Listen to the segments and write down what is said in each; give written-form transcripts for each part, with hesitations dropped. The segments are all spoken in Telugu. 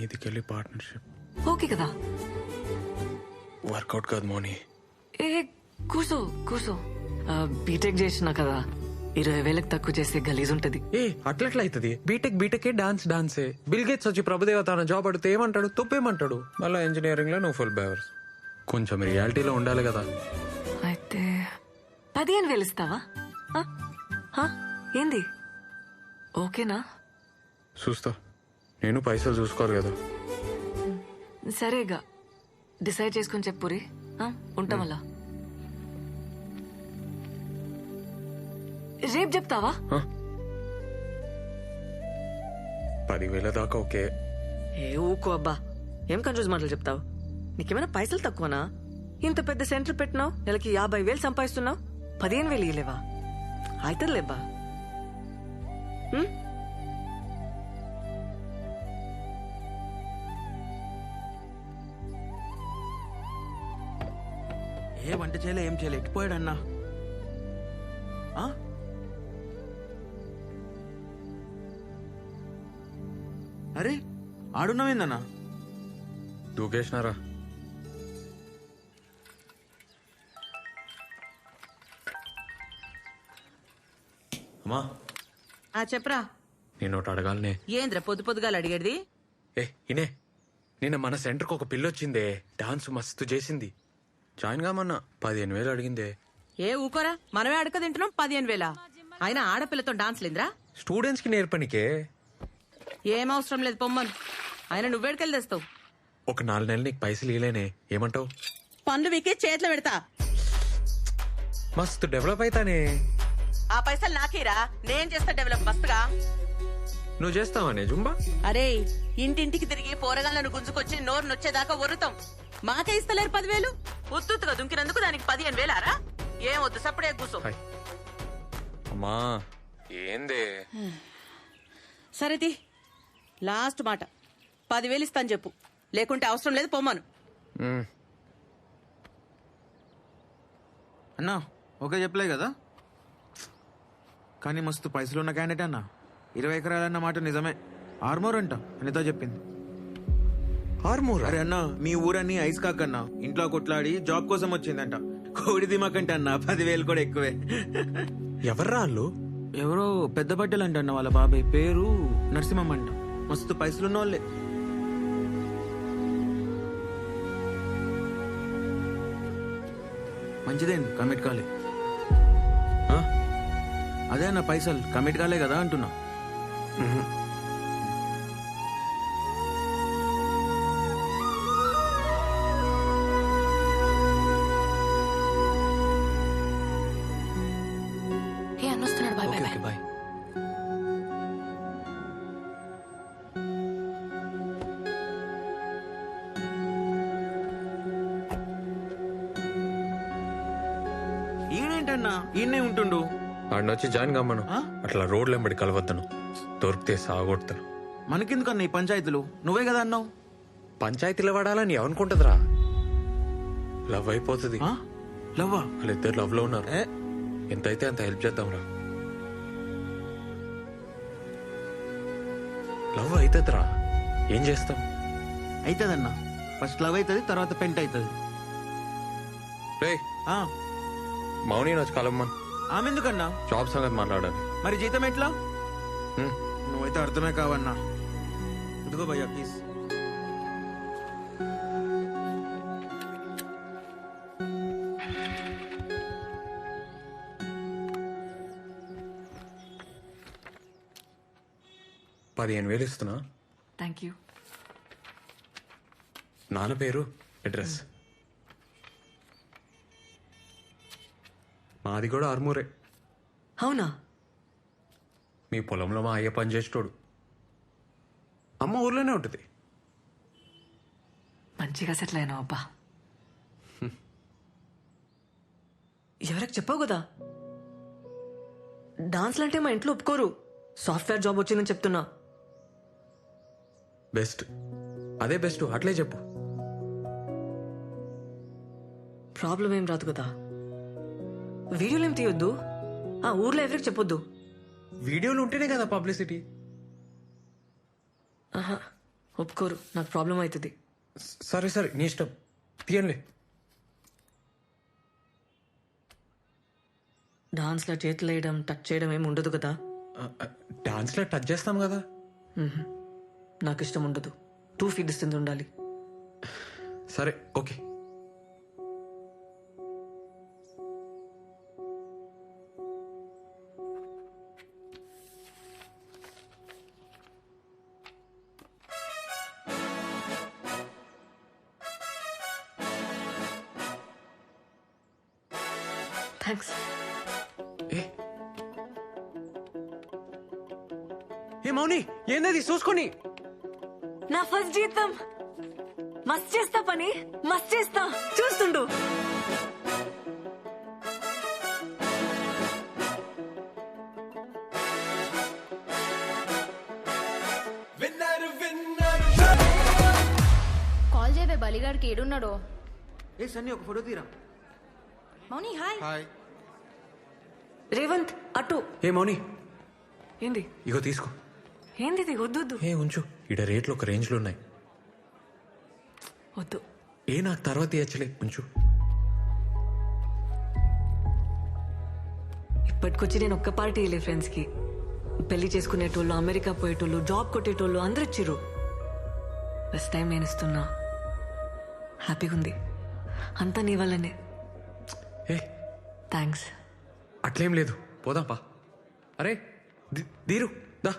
మీదికెళ్ళి పార్ట్నర్షిప్ ఓకే కదా? వర్కౌట్ కాదు మోని. ఏ కూర్చో కూర్చో. బీటెక్ చేసినా కదా, 20,000 తక్కువ చేస్తే గలీజ్ ఉంటది. ఏ అట్లెట్లా అవుతుంది? బీటెక్ డాన్సే. బిల్ గేట్స్ వచ్చి ప్రభుదేవ తన జాబ్ అడిగితే ఏమంటాడు? తొప్పేమంటాడు. మళ్ళీ ఇంజనీరింగ్ లో నువ్వు ఫుల్ బేవర్స్. కొంచెం రియాలిటీలో ఉండాలి కదా. అయితే 15,000 ఇస్తావా? ఏంది ఓకేనా? చూస్తా. నేను పైసలు చూసుకోరు కదా. సరేగా, డిసైడ్ చేసుకుని చెప్పురి. ఉంటాం అలా. రేపు చెప్తావా? 10,000 దాకా ఓకే. ఏ ఊకో అబ్బా, ఏం కన్ఫ్యూజ్ మాటలు చెప్తావు? నీకేమైనా పైసలు తక్కువనా? ఇంత పెద్ద సెంటర్ పెట్టినావు, నెలకి 50,000 సంపాదిస్తున్నావు, 15,000 ఇయ్యలేవా? అవుతుందిలేబ్బా. ఏ వంట చేయలే, ఏం చేయలే, ఎట్టిపోయాడన్నా? అరే ఆడున్నావేందన్నా? దూకేసినారా? అమ్మా చెప్పరా. నేను ఒకటి అడగాలనే. ఏంద్ర పొద్దు పొద్దుగాలు అడిగేది? ఇనే నిన్న మన సెంటర్కి ఒక పిల్లొచ్చిందే, డాన్స్ మస్తు చేసింది. జాయిన్ కామన్నా 15,000 అడిగిందే. ఏ ఊకోరా, మనమే అడక తింటున్నాం. 15,000 అయినా ఆడపిల్లతో డాన్స్ లేదురా? స్టూడెంట్స్ కి నేర్పనికే. ఏం అవసరం లేదు, పొమ్మను. ఆయన నువ్వేడికెళ్ళి తెస్తావు? ఒక 4 నెలలు నీకు పైసలు ఇవ్వలేనే, ఏమంటావు? పనులు వీకే చేతిలో పెడతా. మస్తు డెవలప్ అయితానే. ఆ పైసలు నాకేరా, నేను చేస్తా డెవలప్ మస్తుగా. నువ్వు చేస్తావానే జుంబా? అరే ఇంటింటికి తిరిగి పోరగాళ్ళను గుంజుకొచ్చి నోరు నొచ్చేదాకా వరుతాం. మాకే ఇస్తలేరు 10,000. ఉత్తుగా దుంకినందుకు దానికి 15,000రా? ఏం వద్దు, సప్పుడే కూర్చో. అమ్మా ఏందే? సరేది లాస్ట్ మాట, 10,000 ఇస్తాను చెప్పు, లేకుంటే అవసరం లేదు, పొమ్మను. అన్నా ఓకే చెప్పలే కదా, కానీ మస్తు పైసలు ఉన్న క్యాండిడేట్ అన్నా. 20 ఎకరాలన్న మాట నిజమే. ఆర్మోర్ అంట అనితో చెప్పింది. ఆర్మూర్? అరే అన్నా, మీ ఊరన్నీ ఐస్ కాకన్నా ఇంట్లో కొట్లాడి జాబ్ కోసం వచ్చిందంట. కోడి దిమాకంటే అన్న 10,000 కూడా ఎక్కువే. ఎవర్రా వాళ్ళు? ఎవరో పెద్ద బట్టలు అంట అన్న, వాళ్ళ బాబాయ్ పేరు నరసింహం అంట. మస్తు పైసలున్న వాళ్ళే. మంచిదేండి, కమిట్ కాలే. అదే అన్న, పైసలు కమిట్ కాలే కదా అంటున్నా. అన్నొస్తున్నాడు. Bye bye bye. బాయ్. ఈయనేంటన్నా ఈయనే ఉంటుండు? ఆడినొచ్చి జాయిన్ కమ్మను. అట్లా రోడ్లు వెంబడి కలవద్దను, దొరికితే సాగొడతాను. మనకెందుకన్నా ఈ పంచాయతీలు? నువ్వే కదా అన్నావు. పంచాయతీలో వాడాలని ఏమనుకుంటుందిరా? లవ్ అయిపోతుంది. లవ్వా? వాళ్ళిద్దరు లవ్ లో ఉన్నారు. ఎంతైతే అంత హెల్ప్ చేద్దాంరా. లవ్ అవుతుందిరా, ఏం చేస్తాం? అవుతుందన్నా, ఫస్ట్ లవ్ అవుతుంది, తర్వాత పెంట్ అవుతుంది. రే మౌని వచ్చి కలమ్మన్. ఆమె ఎందుకన్నా? జాబ్ సంగతి మాట్లాడాలి. మరి జీతం ఎట్లా? నువ్వైతే అర్థమే కావన్నా. ఇదిగో భయ్యా ప్లీజ్. $15,000 ఇస్తున్నా. Thank you. నాన్న పేరు, అడ్రస్. మాది కూడా ఆర్మూరే. అవునా? మీ పొలంలో మా అయ్య పని చేసేటోడు. అమ్మ ఊర్లోనే ఉంటుంది. మంచిగా సెటిల్ అయినావు అబ్బా. ఎవరికి చెప్పావు కదా, డాన్స్లు అంటే మా ఇంట్లో ఒప్పుకోరు. సాఫ్ట్వేర్ జాబ్ వచ్చిందని చెప్తున్నా. బెస్ట్, అదే బెస్ట్, అట్లే చెప్పు. ప్రాబ్లం ఏం రాదు కదా. వీడియోలు ఏం తీయొద్దు, ఊర్లో ఎవరికి చెప్పొద్దు. వీడియోలు ఉంటేనే కదా పబ్లిసిటీ. ఒప్పుకోరు, నాకు ప్రాబ్లం అవుతుంది. సరే సరే నీ ఇష్టం, తీయండి. డాన్స్లో చేతులు వేయడం, టచ్ చేయడం ఏమి ఉండదు కదా. డాన్స్లో టచ్ చేస్తాం కదా. నాకు ఇష్టం ఉండదు. 2 feet distance ఉండాలి. సరే ఓకే. థ్యాంక్స్. ఏ మౌని, ఏందది చూసుకొని? నా ఫస్ట్ జీతం. మస్త్ చేస్తా పని, మస్త్ చేస్తా, చూస్తుండు. కాల్ చేయవే బలిగాడికి ఏడున్నాడో. ఏ సన్నీ ఒక ఫోటో తీరా. మౌని హాయ్. రేవంత్ అటు. ఏ మౌని, ఏంది ఇగో తీసుకో. ఏంది ఇది? వద్దు వద్దు ఏ ఉంచు, ఇడ రేట్లు ఒక రేంజ్లో ఉన్నాయి. వద్దు. ఏ నాకు తర్వాత ఇచ్చలే, ఉంచు. ఇప్పటికొచ్చి నేను ఒక్క పార్టీ వెళ్ళే ఫ్రెండ్స్ కి. పెళ్లి చేసుకునేటోళ్ళు, అమెరికా పోయేటోళ్ళు, జాబ్ కొట్టేటోళ్ళు అందరు ఇచ్చిర్రు. ఫస్ట్ టైం నేను ఇస్తున్నా. హ్యాపీగా ఉంది. అంతా నీ వల్లనే. ఏ థ్యాంక్స్. అట్లేం లేదు, పోదాం పా. అరే దీరు దా.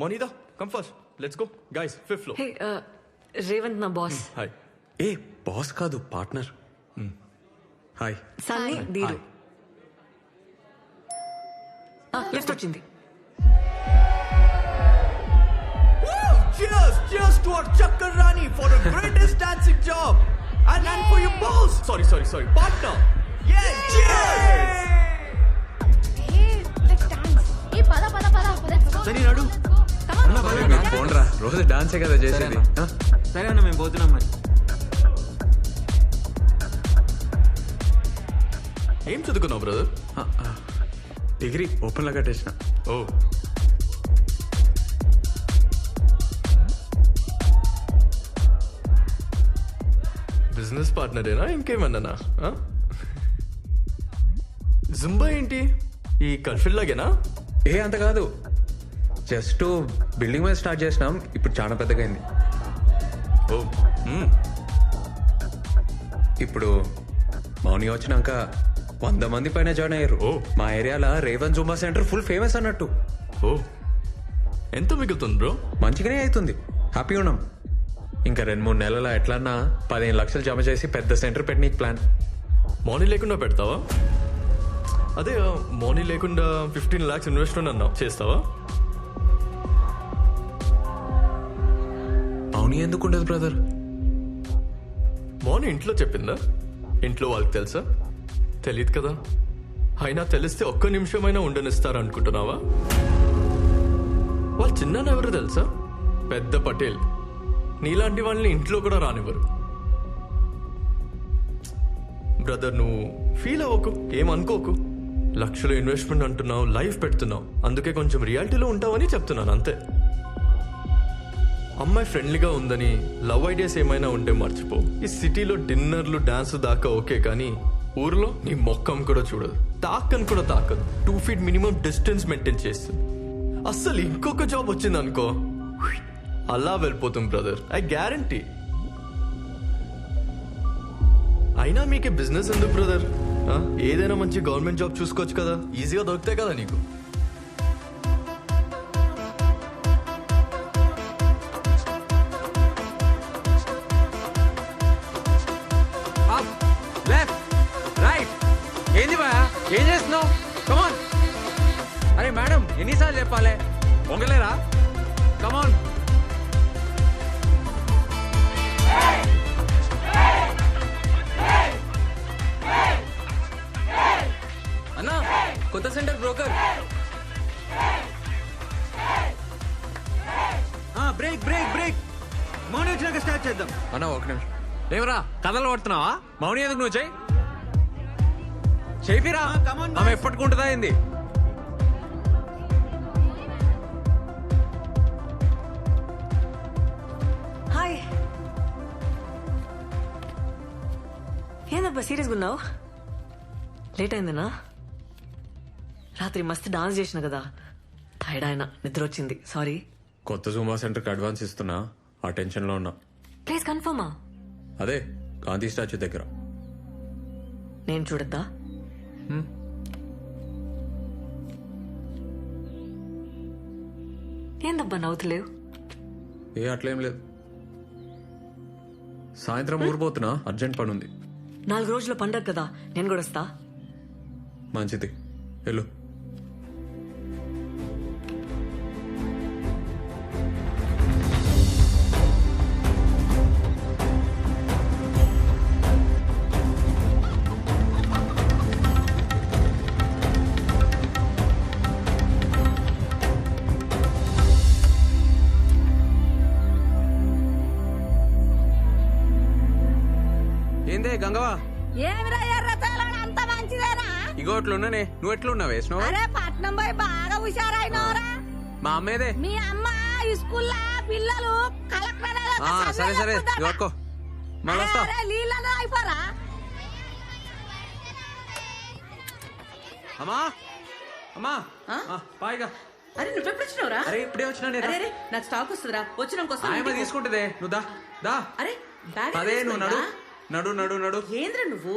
Monida, come first. Let's go. Guys, 5th floor. హే రేవంత్ నా బాస్. Hi. ఏ బాస్ కాదు, పార్ట్నర్. హాయ్. సన్నీ దీరు. లిఫ్ట్ వచ్చింది. Cheers! Cheers to our Chakkar Rani for the greatest dancing job! And for your boss! Sorry. Partner! Yeah! Cheers! Sunny నడు. పోండ్రా, రోజు డాన్సే కదా చేసేది. ఆ? సరే అన్న, మేము పోతున్నాం మరి. ఏం చదువుకున్నావు బ్రదర్? డిగ్రీ ఓపెన్లో కట్టేసిన. ఓ బిజినెస్ పార్ట్నరేనా ఇంకేమన్నానా? జుంబా ఏంటి ఈ కన్ఫిల్ లాగేనా? ఏ అంత కాదు, జస్ట్ బిల్డింగ్ మీద స్టార్ట్ చేసినాం, ఇప్పుడు చాలా పెద్దగా అయింది. ఓ ఇప్పుడు మౌని వచ్చినాక 100 మంది పైన జాయిన్ అయ్యారు. ఓ. మా ఏరియాలో Revan Zumba centre full famous అన్నట్టు. ఓ ఎంత మిగులుతుంది బ్రో? మంచిగానే అవుతుంది, హ్యాపీగా ఉన్నాం. ఇంకా 2-3 నెలల ఎట్లన్నా 15 లక్షలు జమ చేసి పెద్ద సెంటర్ పెట్టనీకి ప్లాన్. మార్నింగ్ లేకుండా పెడతావా? అదే మార్నింగ్ లేకుండా 15 lakhs ఇన్వెస్ట్మెంట్ అన్నావు, చేస్తావా? మౌని ఎందుకు ఉండదు బ్రదర్? మార్నింగ్ ఇంట్లో చెప్పిందా? ఇంట్లో వాళ్ళకి తెలుసా? తెలియదు కదా. అయినా తెలిస్తే ఒక్క నిమిషమైనా ఉండనిస్తారనుకుంటున్నావా? వాళ్ళు చిన్న ఎవరు తెలుసా? పెద్ద పటేల్. నీలాంటి వాళ్ళని ఇంట్లో కూడా రానివ్వరు. బ్రదర్ నువ్వు ఫీల్ అవ్వకు, ఏమనుకోకు. లక్షలు ఇన్వెస్ట్మెంట్ అంటున్నావు, లైఫ్ పెడుతున్నావు, అందుకే కొంచెం రియాలిటీలో ఉంటావని చెప్తున్నాను అంతే. అమ్మాయి ఫ్రెండ్లీగా ఉందని లవ్ ఐడియాస్ ఏమైనా ఉంటే మర్చిపో. ఈ సిటీలో డిన్నర్లు డాన్స్ దాకా ఓకే, కానీ ఊర్లో నీ మొక్కం కూడా చూడదు, తాకని కూడా తాకదు. 2 feet మినిమం డిస్టెన్స్ మెయింటైన్ చేస్తుంది. అస్సలు ఇంకొక జాబ్ వచ్చింది అనుకో, అలా వెళ్ళిపోతుంది బ్రదర్, ఐ గ్యారంటీ. అయినా మీకే బిజినెస్ ఎందుకు బ్రదర్? ఏదైనా మంచి గవర్నమెంట్ జాబ్ చూసుకోవచ్చు కదా, ఈజీగా దొరుకుతాయి కదా నీకు. ఏంది బా, ఏం చేస్తున్నావు? కమాన్. అరే మేడం, ఎన్నిసార్లు చెప్పాలి, పొంగలేరా? కమాన్. అన్నా, కొత్త centre broker. Break break break. Mouni వచ్చినాక స్టార్ట్ చేద్దాం. అన్న ఒక నిమిషం. ఏమరా కథలు పడుతున్నావా? మౌని ఎందుకు నువ్వు చెయ్యి చేపిరా. come on, boys. ఆమె ఎప్పటికుంటుందా ఏంది? ఏందబ్బా సీరియస్గా ఉన్నావు? లేట్ అయిందనా? రాత్రి మస్తు డాన్స్ చేసిన కదా, టైర్డ్ ఆయన, నిద్ర వచ్చింది, సారీ. కొత్త జూంబా సెంటర్కి అడ్వాన్స్ ఇస్తున్నా, ఆ టెన్షన్లో ఉన్నా. ప్లీజ్ కన్ఫర్మా? అదే గాంధీ స్టాచ్యూ దగ్గర. నేను చూడద్దా? ఏందబ్బా నవ్వుతలేవు? ఏ అట్లేం లేదు. సాయంత్రం ఊరిపోతున్నా, అర్జెంట్ పని ఉంది. 4 రోజుల పండగ కదా, నేను కూడా వస్తా. మంచిది, వెళ్ళు. ఏందే గంగవా? ఏమిరా ఎర్ర తెలంగాణ అంత మంచిదేనా? ఇగో అట్లున్నానే, నువ్వు ఎట్లున్నావు వేసినావు? అరే పట్నం పోయి బాగా హుషారైనవరా. మా అమ్మేదే. మీ అమ్మ స్కూల్లో పిల్లలు కలెక్టర్ సరే సరే ఇవ్వకో, మళ్ళీ వస్తా. నీళ్ళలో అయిపోరా. అమ్మా అమ్మా పాయిగా. అరే నువ్వెప్పుడు వచ్చినావురా? అరే ఇప్పుడే వచ్చినా నేను. అరే నాకు స్టాక్ వస్తుందిరా, వచ్చినాక ఆయమ్మ తీసుకుంటుందే, నువ్వు దా దా. అరే బ్యాగ్ అదే నువ్వు నడు నడు నడు నడు. ఏంద్ర నువ్వు?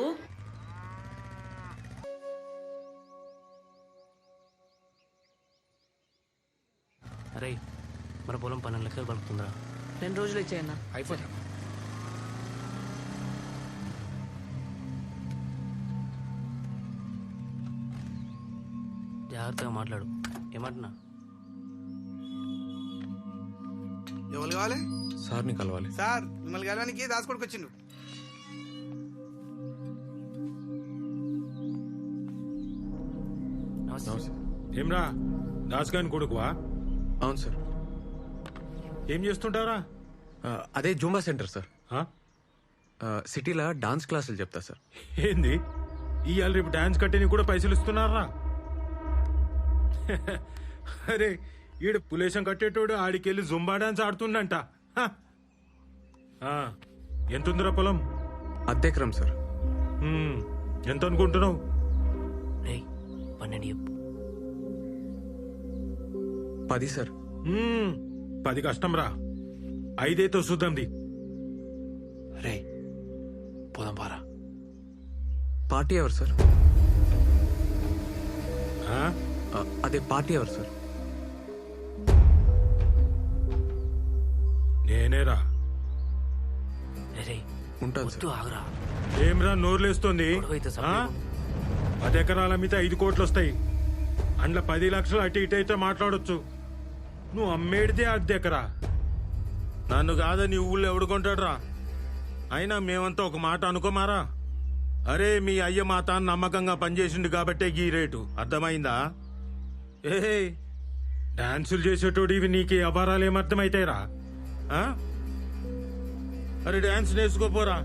అరే మన పొలం 12 లక్షలు పలుకుతుందిరా. 2 రోజులు ఇచ్చేయన్నా. అయిపోతా. జాగ్రత్తగా మాట్లాడు. ఏమంటున్నా? ఎవరు కావాలి? సార్ని కలవాలి. సార్ మిమ్మల్ని కలవడానికి దాచుకోడికి వచ్చిండు. ఏమ్రా దాస్గాని కొడుకువా? అవును సార్. ఏం చేస్తుంటారా? అదే జూంబా సెంటర్ సార్. ఆ? సిటీలో డాన్స్ క్లాసులు చెప్తా సార్. ఏంది ఇవాళ రేపు డాన్స్ కట్టేని కూడా పైసలు ఇస్తున్నారా? అరే ఈడు పులేశం కట్టేటోడు ఆడికెళ్ళి జుంబా డాన్స్ ఆడుతుండంట. హ. ఆ, ఎంతుందిరా పొలం? అద్దెకరం సార్. ఎంత అనుకుంటున్నావు? రే 12 చెప్పు. 10 సార్. 10 కష్టం రా, 5 చూద్దాంది. రే పోదాం పారా. పార్టీ ఎవరు సార్? ఆ? అదే పార్టీ ఎవరు సార్? నేనేరా. రే ఉంటాను వద్దు సార్. ఆగురా. ఏమ్రా నోర్లేస్తుంది? గొడవైతే ఆ? సపరేట్. 10 ఎకరాల మీద 5 కోట్లు వస్తాయి. అందులో 10 లక్షలు అటు ఇటు అయితే మాట్లాడొచ్చు. నువ్వు అమ్మేడితే 10 ఎకరా. నన్ను కాదా నీ ఊళ్ళో ఎవడుకుంటాడురా? అయినా మేమంతా ఒక మాట అనుకోమారా. అరే మీ అయ్య మా తాను నమ్మకంగా పనిచేసిండు కాబట్టే ఈ రేటు, అర్థమైందా? ఏ డాన్సులు చేసేటోడు ఇవి నీకు అపారాలు ఏమర్థమైతాయిరా? అరే డాన్స్ నేర్చుకోపోరా.